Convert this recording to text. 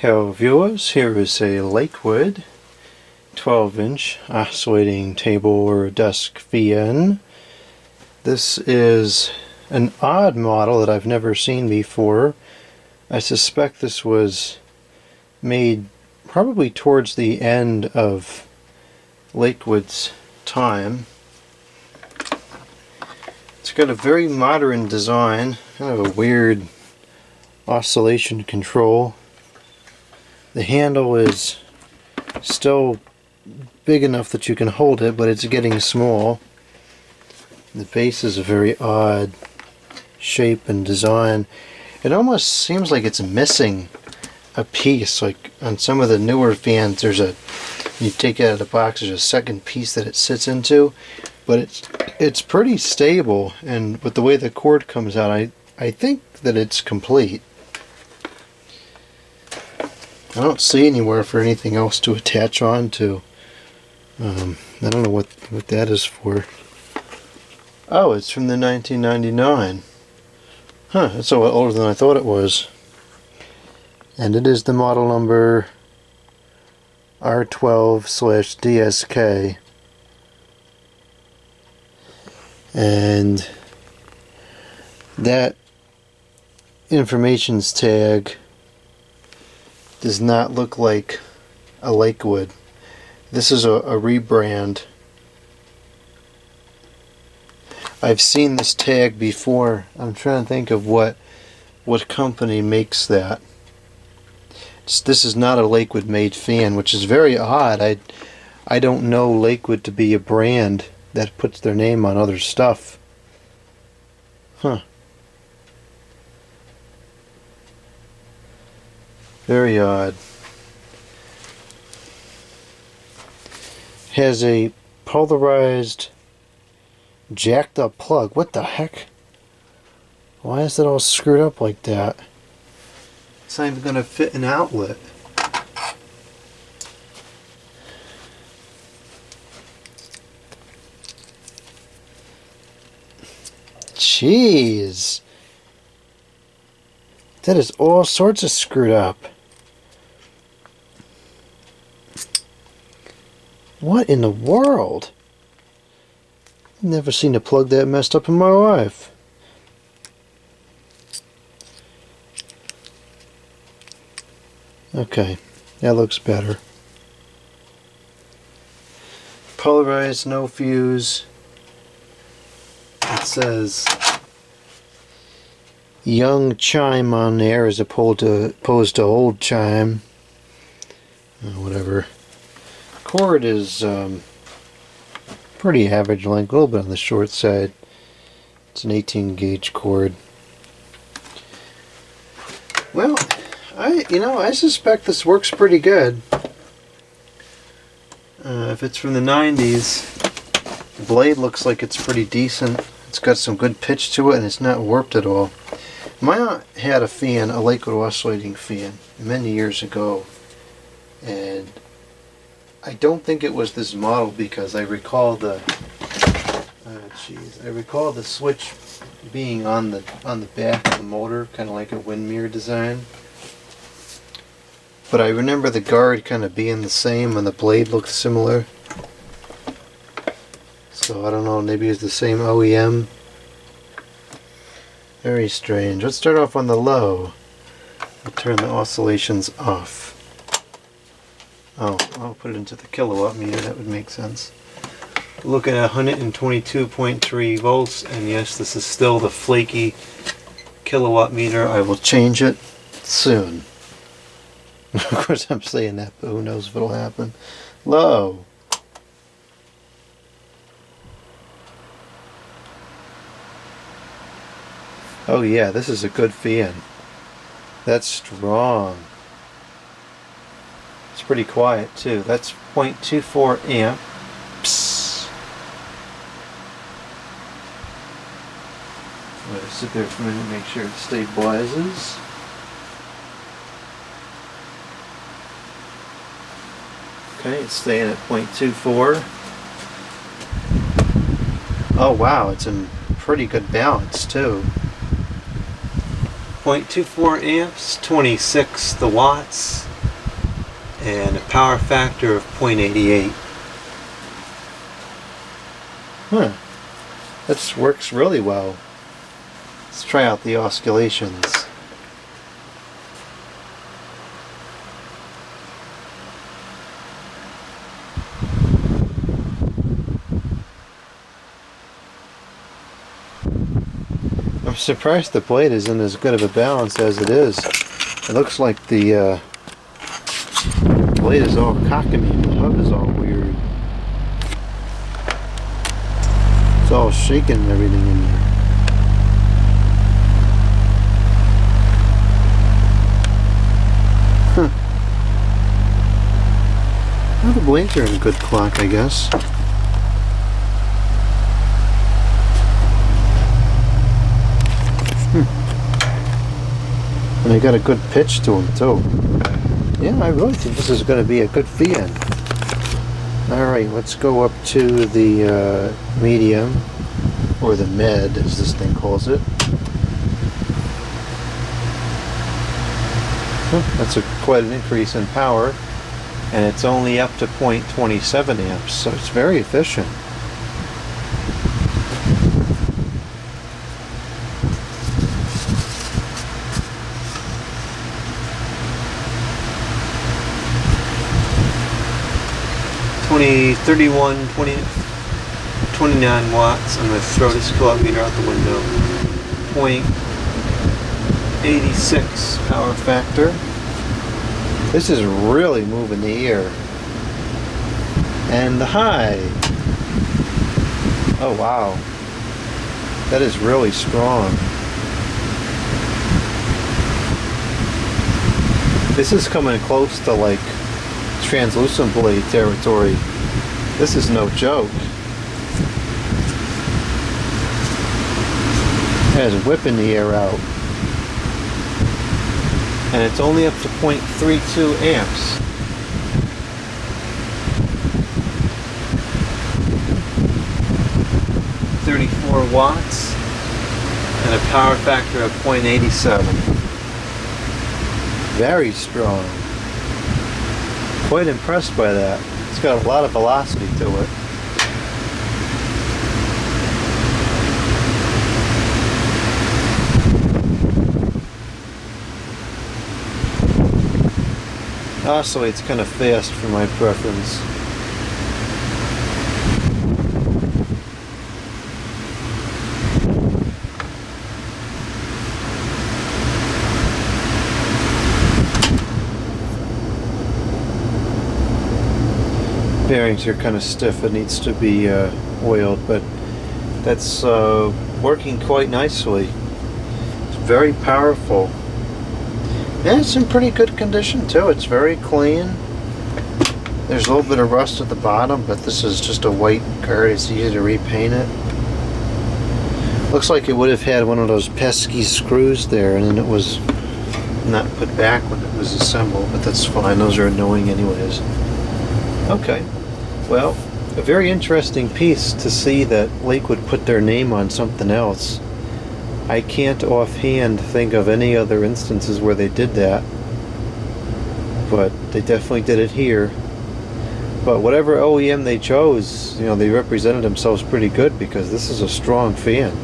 Hello viewers, here is a Lakewood 12-inch oscillating table or desk fan. This is an odd model that I've never seen before. I suspect this was made probably towards the end of Lakewood's time. It's got a very modern design, kind of a weird oscillation control. The handle is still big enough that you can hold it, but it's getting small. The base is a very odd shape and design. It almost seems like it's missing a piece. Like on some of the newer fans, when you take it out of the box, there's a second piece that it sits into. But it's pretty stable, and with the way the cord comes out, I think that it's complete. I don't see anywhere for anything else to attach on to. I don't know what that is for. Oh, it's from the 1999. Huh, that's a lot older than I thought it was. And it is the model number R12/DSK. And that information's tag does not look like a Lakewood. This is a rebrand. I've seen this tag before. I'm trying to think of what company makes that. This is not a Lakewood made fan, which is very odd. I don't know Lakewood to be a brand that puts their name on other stuff. Huh. Very odd. Has a polarized, jacked up plug. What the heck? Why is it all screwed up like that? It's not even going to fit an outlet. Jeez. That is all sorts of screwed up. What in the world? Never seen a plug that messed up in my life. Okay, that looks better. Polarized, no fuse. It says young chime on there as opposed to old chime. Whatever. Cord is pretty average length, a little bit on the short side. It's an 18 gauge cord. Well, I suspect this works pretty good. If it's from the 90s, the blade looks like it's pretty decent. It's got some good pitch to it, and it's not warped at all. My aunt had a fan, a Lakewood oscillating fan, many years ago, and I don't think it was this model because I recall the switch being on the back of the motor, kind of like a wind mirror design. But I remember the guard kind of being the same and the blade looked similar. So I don't know, maybe it's the same OEM. Very strange. Let's start off on the low. I'll turn the oscillations off. Oh, I'll put it into the kilowatt meter, that would make sense. Looking at 122.3 volts, and yes, this is still the flaky kilowatt meter. I will change it soon. Of course I'm saying that, but who knows if it'll happen. Low. Oh yeah, this is a good fan. That's strong. It's pretty quiet too. That's 0.24 amps. I'm going to sit there for a minute and make sure it stabilizes. Okay, it's staying at 0.24. Oh wow, it's in pretty good balance too. 0.24 amps, 26 the watts. and a power factor of 0.88. Huh. That works really well. Let's try out the oscillations. I'm surprised the blade isn't as good of a balance as it is. It looks like the blade is all cockamamie, the hub is all weird. It's all shaking and everything in there. Huh. Well, the blades are in good clock, I guess. And they got a good pitch to them too. Yeah, I really think this is going to be a good fan. Alright, let's go up to the medium, or the med as this thing calls it. That's quite an increase in power, and it's only up to 0.27 amps, so it's very efficient. $29 watts. I'm going to throw this kilometer out the window. 0.86 power factor. This is really moving the ear. And the high. Oh wow. That is really strong. This is coming close to like translucent blade territory. This is no joke. It is whipping the air out. And it's only up to 0.32 amps. .34 watts and a power factor of 0.87. Very strong. Quite impressed by that. It's got a lot of velocity to it. Oscillates kind of fast for my preference. Bearings are kind of stiff. It needs to be oiled, but that's working quite nicely. It's very powerful. And it's in pretty good condition too. It's very clean. There's a little bit of rust at the bottom, but this is just a white card. It's easy to repaint it. Looks like it would have had one of those pesky screws there, and then it was not put back when it was assembled, but that's fine. Those are annoying anyways. Okay. Well, a very interesting piece to see that Lakewood put their name on something else. I can't offhand think of any other instances where they did that, but they definitely did it here. But whatever OEM they chose, you know, they represented themselves pretty good, because this is a strong fan.